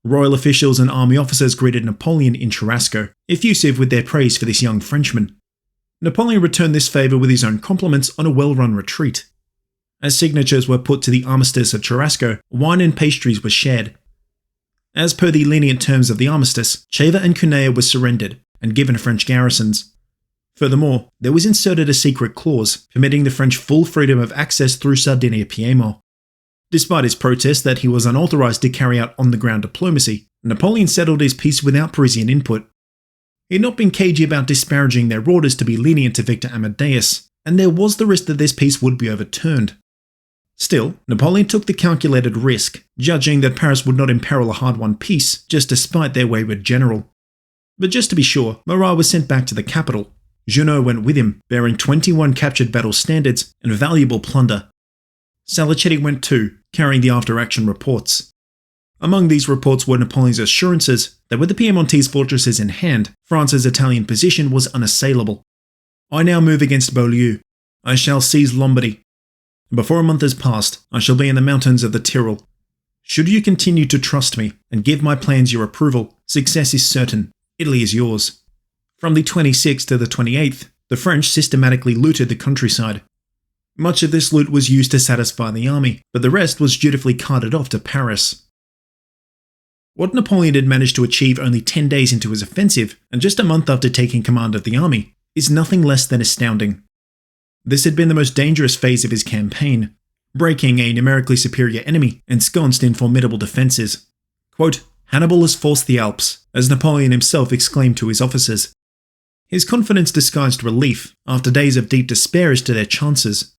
Speaker 1: Royal officials and army officers greeted Napoleon in Cherasco, effusive with their praise for this young Frenchman. Napoleon returned this favour with his own compliments on a well-run retreat. As signatures were put to the Armistice of Cherasco, wine and pastries were shared. As per the lenient terms of the armistice, Cheva and Cuneo were surrendered and given French garrisons. Furthermore, there was inserted a secret clause permitting the French full freedom of access through Sardinia-Piedmont. Despite his protest that he was unauthorized to carry out on-the-ground diplomacy, Napoleon settled his peace without Parisian input. He had not been cagey about disparaging their orders to be lenient to Victor Amadeus, and there was the risk that this peace would be overturned. Still, Napoleon took the calculated risk, judging that Paris would not imperil a hard-won peace just to spite their wayward general. But just to be sure, Marat was sent back to the capital. Junot went with him, bearing 21 captured battle standards and valuable plunder. Salicetti went too, carrying the after-action reports. Among these reports were Napoleon's assurances that with the Piemontese fortresses in hand, France's Italian position was unassailable. I now move against Beaulieu. I shall seize Lombardy. Before a month has passed, I shall be in the mountains of the Tyrol. Should you continue to trust me and give my plans your approval, success is certain. Italy is yours. From the 26th to the 28th, the French systematically looted the countryside. Much of this loot was used to satisfy the army, but the rest was dutifully carted off to Paris. What Napoleon had managed to achieve only 10 days into his offensive, and just a month after taking command of the army, is nothing less than astounding. This had been the most dangerous phase of his campaign, breaking a numerically superior enemy ensconced in formidable defences. Quote, Hannibal has forced the Alps, as Napoleon himself exclaimed to his officers. His confidence disguised relief after days of deep despair as to their chances.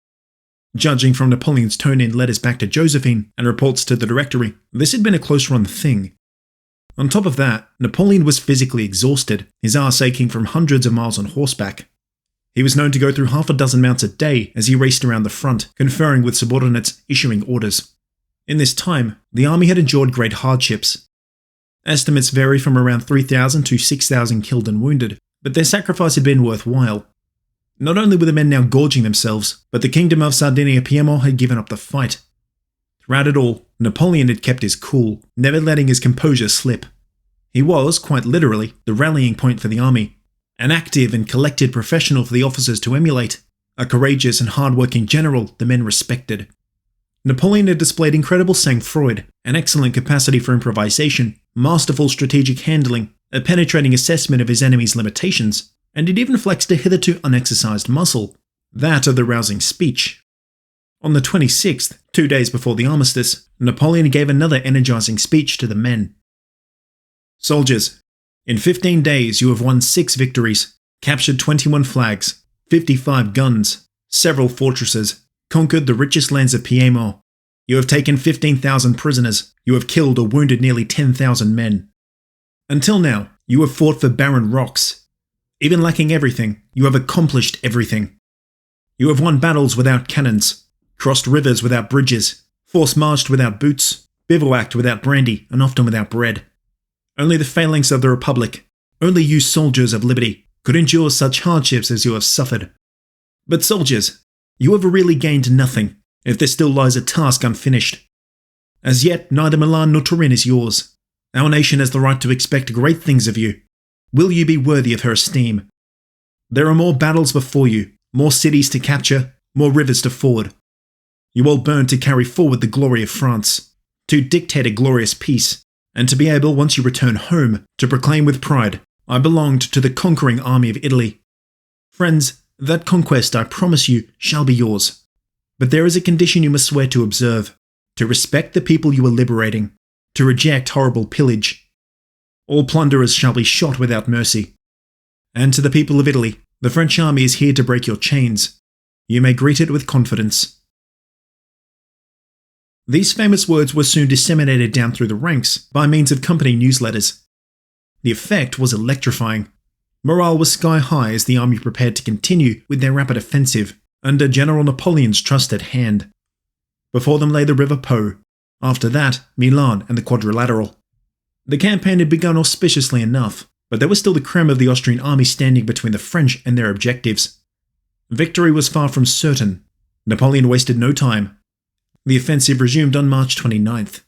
Speaker 1: Judging from Napoleon's tone in letters back to Josephine and reports to the Directory, this had been a close-run thing. On top of that, Napoleon was physically exhausted, his arse aching from hundreds of miles on horseback. He was known to go through half a dozen mounts a day as he raced around the front, conferring with subordinates, issuing orders. In this time, the army had endured great hardships. Estimates vary from around 3,000 to 6,000 killed and wounded, but their sacrifice had been worthwhile. Not only were the men now gorging themselves, but the kingdom of Sardinia-Piedmont had given up the fight. Throughout it all, Napoleon had kept his cool, never letting his composure slip. He was, quite literally, the rallying point for the army, an active and collected professional for the officers to emulate, a courageous and hard-working general the men respected. Napoleon had displayed incredible sang-froid, an excellent capacity for improvisation, masterful strategic handling, a penetrating assessment of his enemy's limitations, and it even flexed a hitherto unexercised muscle, that of the rousing speech. On the 26th, 2 days before the armistice, Napoleon gave another energizing speech to the men. Soldiers, in 15 days you have won 6 victories, captured 21 flags, 55 guns, several fortresses, conquered the richest lands of Piedmont. You have taken 15,000 prisoners, you have killed or wounded nearly 10,000 men. Until now, you have fought for barren rocks. Even lacking everything, you have accomplished everything. You have won battles without cannons, crossed rivers without bridges, force-marched without boots, bivouacked without brandy, and often without bread. Only the phalanx of the Republic, only you soldiers of liberty, could endure such hardships as you have suffered. But soldiers, you have really gained nothing, if there still lies a task unfinished. As yet, neither Milan nor Turin is yours. Our nation has the right to expect great things of you. Will you be worthy of her esteem? There are more battles before you, more cities to capture, more rivers to ford. You all burn to carry forward the glory of France, to dictate a glorious peace, and to be able, once you return home, to proclaim with pride, I belonged to the conquering army of Italy. Friends, that conquest, I promise you, shall be yours. But there is a condition you must swear to observe, to respect the people you are liberating, to reject horrible pillage. All plunderers shall be shot without mercy. And to the people of Italy, the French army is here to break your chains. You may greet it with confidence. These famous words were soon disseminated down through the ranks by means of company newsletters. The effect was electrifying. Morale was sky high as the army prepared to continue with their rapid offensive under General Napoleon's trusted hand. Before them lay the River Po. After that, Milan and the Quadrilateral. The campaign had begun auspiciously enough, but there was still the creme of the Austrian army standing between the French and their objectives. Victory was far from certain. Napoleon wasted no time. The offensive resumed on March 29th.